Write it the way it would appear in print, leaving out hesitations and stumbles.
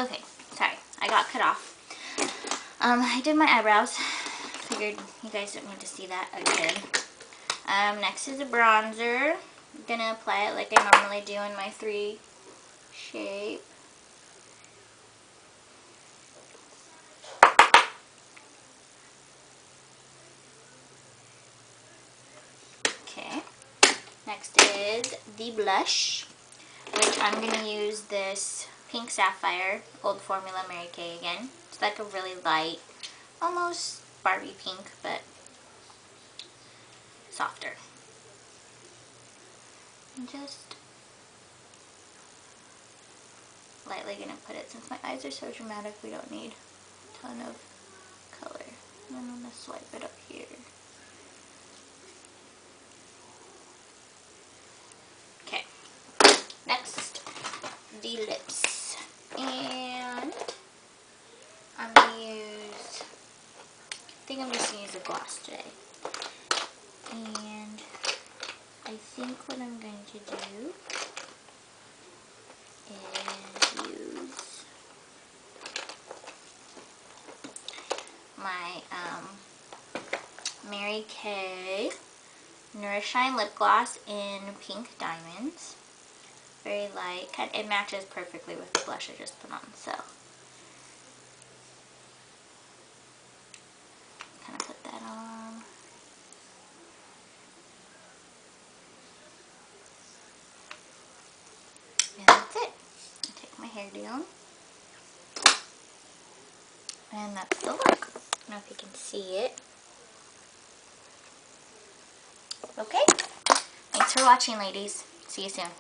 Okay, sorry, I got cut off. I did my eyebrows. Figured you guys don't need to see that again. Next is a bronzer. I'm gonna apply it like I normally do in my 3 shape. Okay. Next is the blush, which I'm gonna use this Pink Sapphire Old Formula Mary Kay again. It's like a really light, almost Barbie pink, but softer. I'm just lightly gonna put it, since my eyes are so dramatic, we don't need a ton of color. And then I'm gonna swipe it up here. Okay, next, the lips. And I'm gonna use, I think I'm just gonna use a gloss today. And I think what I'm going to do is use my Mary Kay Nourish Shine Lip Gloss in Pink Diamonds. Very light. It matches perfectly with the blush I just put on, so kind of put that on. And that's it. I take my hair down. And that's the look. I don't know if you can see it. Okay. Thanks for watching, ladies. See you soon.